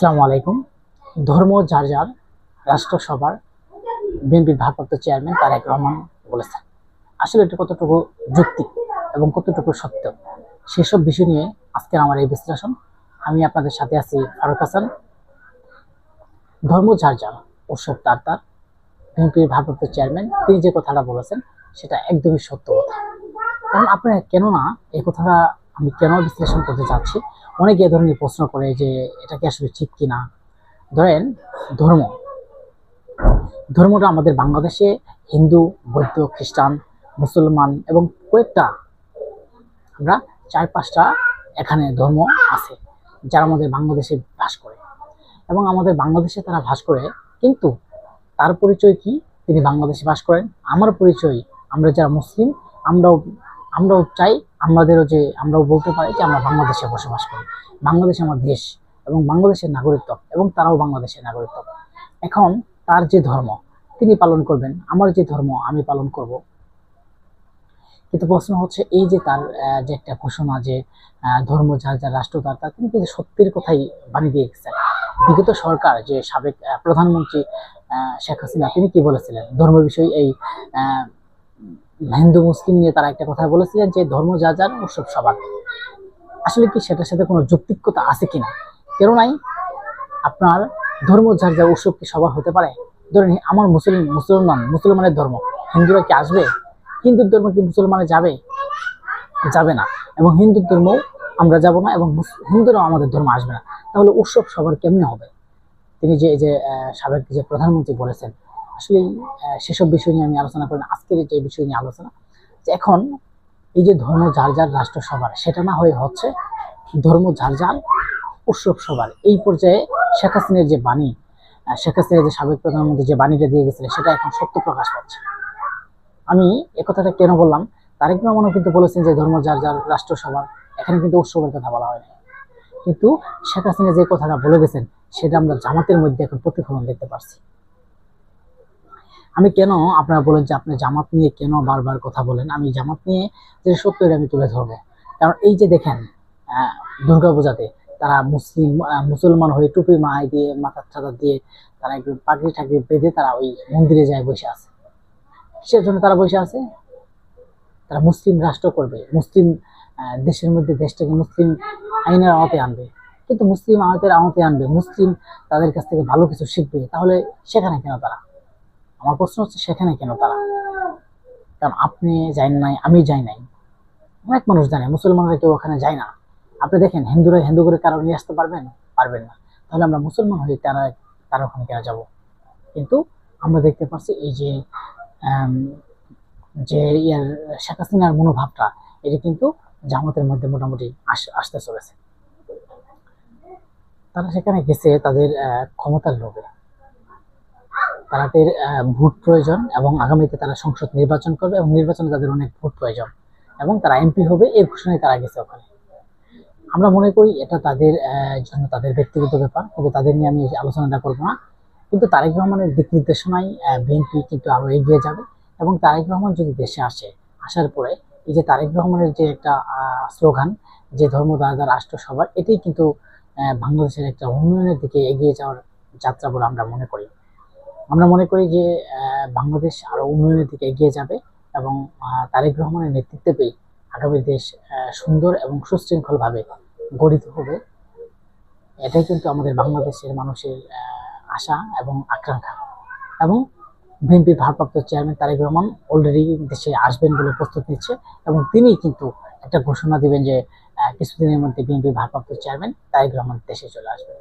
আসসালামু আলাইকুম। ধর্ম যার যার, রাষ্ট্রসভার বিএনপির ভারপ্রাপ্ত চেয়ারম্যান তারেক রহমান বলেছেন। আসলে এটা কতটুকু যৌক্তিক এবং কতটুকু সত্য, সেসব বিষয় নিয়ে আজকের আমার এই বিশ্লেষণ। আমি আপনাদের সাথে আছি ফারুক হাসান। ধর্ম যার যার, উৎসব তার তার। বিএনপির ভারপ্রাপ্ত চেয়ারম্যান তিনি যে কথাটা বলেছেন সেটা একদমই সত্য কথা। কারণ আপনারা কেননা এই কথাটা আমি কেন বিশ্লেষণ করতে চাচ্ছি, অনেকে এ ধরনের প্রশ্ন করে যে এটা কি আসলে ঠিক কিনা। ধরেন, ধর্ম ধর্মটা আমাদের বাংলাদেশে হিন্দু, বৌদ্ধ, খ্রিস্টান, মুসলমান এবং কয়েকটা, আমরা 4-5টা এখানে ধর্ম আছে যারা আমাদের বাংলাদেশে বাস করে এবং আমাদের বাংলাদেশে তারা বাস করে। কিন্তু তার পরিচয় কি? তিনি বাংলাদেশে বাস করেন। আমার পরিচয়, আমরা যারা মুসলিম, আমরাও আমরাও চাই আমরাও বলতে পারি যে আমরা বাংলাদেশে বসবাস করি। বাংলাদেশ আমার দেশ এবং বাংলাদেশের নাগরিকত্ব, এবং তারাও বাংলাদেশের নাগরিকত্ব। এখন তার যে ধর্ম তিনি পালন করবেন, আমার যে ধর্ম আমি পালন করব। কিন্তু প্রশ্ন হচ্ছে এই যে তার যে একটা ঘোষণা যে ধর্ম যার যার, রাষ্ট্র তার তার, তিনি কিন্তু সত্যির কথাই বানিয়ে দিয়ে গেছেন। বিগত সরকার যে সাবেক প্রধানমন্ত্রী শেখ হাসিনা, তিনি কি বলেছিলেন ধর্ম বিষয়ে? এই হিন্দু মুসলিম নিয়ে তারা একটা কথা বলেছিলেন যে ধর্ম যার যার, উৎসব সবার। আসলে কি সেটার সাথে কোনো যৌক্তিকতা আছে কিনা? কেন নাই। আপনার ধর্ম যার যার, উৎসব কি সবার হতে পারে? ধরেন আমার মুসলমানের ধর্ম, হিন্দুরা কি আসবে? হিন্দুর ধর্ম কি মুসলমানে যাবে? যাবে না। এবং হিন্দুর ধর্ম আমরা যাব না, এবং হিন্দুরাও আমাদের ধর্ম আসবে না। তাহলে উৎসব সবার কেমনে হবে? তিনি যে সাবেক যে প্রধানমন্ত্রী বলেছেন, আসলে সেসব বিষয় নিয়ে আমি আলোচনা করি না। আজকের যে বিষয় নিয়ে আলোচনা, যে এখন এই যে ধর্ম যার যার, রাষ্ট্র সবার, সেটা না হয়ে হচ্ছে ধর্ম যার যার, উৎসব সবার। এই পর্যায়ে শেখ হাসিনার যে বাণী, শেখ হাসিনা যে সাবেক প্রধানমন্ত্রী যে বাণীটা দিয়ে গেছিলেন, সেটা এখন সত্য প্রকাশ পাচ্ছে। আমি একথাটা কেন বললাম, তারেক রহমানও কিন্তু বলেছেন যে ধর্ম যার যার, রাষ্ট্র সবার। এখানে কিন্তু উৎসবের কথা বলা হয়নি। কিন্তু শেখ হাসিনা যে কথাটা বলে গেছেন, সেটা আমরা জামাতের মধ্যে এখন প্রতিফলন দেখতে পাচ্ছি। আমি কেন, আপনারা বলেন যে আপনি জামাত নিয়ে কেন বারবার কথা বলেন, আমি জামাত নিয়ে যে সত্য এটা আমি তুলে ধরবো। কারণ এই যে দেখেন, দুর্গাপূজাতে তারা মুসলমান হয়ে টুপি মাথায় দিয়ে, মাথার চাদর দিয়ে, তারা একটু পাগড়ি ঠাগড়ি বেঁধে তারা ওই মন্দিরে যায় বসে আছে। কিসের জন্য তারা বসে আছে? তারা মুসলিম রাষ্ট্র করবে, মুসলিম দেশের মধ্যে দেশটাকে মুসলিম আইনের আওতায় আনবে। কিন্তু মুসলিম আওতায় আনবে, মুসলিম তাদের কাছ থেকে ভালো কিছু শিখবে, তাহলে সেখানে কেন তারা? আমার প্রশ্ন হচ্ছে সেখানে কেন তারা? কারণ আপনি যাই নাই, আমি যাই নাই, অনেক মানুষ জানে, মুসলমানরা কেউ ওখানে যায় না। আপনি দেখেন, হিন্দুরা হিন্দু করে কারো নিয়ে আসতে পারবেন? পারবেন না। তাহলে আমরা মুসলমান হয়ে তারা ওখানে কেন যাবো? কিন্তু আমরা দেখতে পাচ্ছি এই যে যে শেখ হাসিনার মনোভাবটা, এটা কিন্তু জামাতের মধ্যে মোটামুটি আসতে চলেছে। তারা সেখানে গেছে তাদের ক্ষমতার লোভে। তাদের ভোট প্রয়োজন, এবং আগামীতে তারা সংসদ নির্বাচন করবে, এবং নির্বাচনে তাদের অনেক ভোট প্রয়োজন, এবং তারা এমপি হবে, এই ঘোষণায় তারা গেছে ওখানে। আমরা মনে করি এটা তাদের জন্য তাদের ব্যক্তিগত ব্যাপার, কিন্তু তাদের নিয়ে আমি আলোচনাটা করবো না। কিন্তু তারেক রহমানের দিক নির্দেশনায় বিএনপি কিন্তু আরো এগিয়ে যাবে। এবং তারেক রহমান যদি দেশে আসার পরে এই যে তারেক রহমানের যে একটা স্লোগান, যে ধর্ম যার যার, রাষ্ট্র সবার, এটাই কিন্তু বাংলাদেশের একটা উন্নয়নের দিকে এগিয়ে যাওয়ার যাত্রা বলে আমরা মনে করি যে বাংলাদেশ আরো উন্নয়নের দিকে এগিয়ে যাবে, এবং তারেক রহমানের নেতৃত্বে পেয়ে আগামী দেশ সুন্দর এবং সুশৃঙ্খল ভাবে গঠিত হবে। এটাই কিন্তু আমাদের বাংলাদেশের মানুষের আশা এবং আকাঙ্ক্ষা। এবং বিএনপির ভারপ্রাপ্ত চেয়ারম্যান তারেক রহমান অলরেডি দেশে আসবেন বলে প্রস্তুত নিচ্ছে, এবং তিনি কিন্তু একটা ঘোষণা দিবেন যে কিছুদিনের মধ্যে বিএনপির ভারপ্রাপ্ত চেয়ারম্যান তারেক রহমান দেশে চলে আসবেন।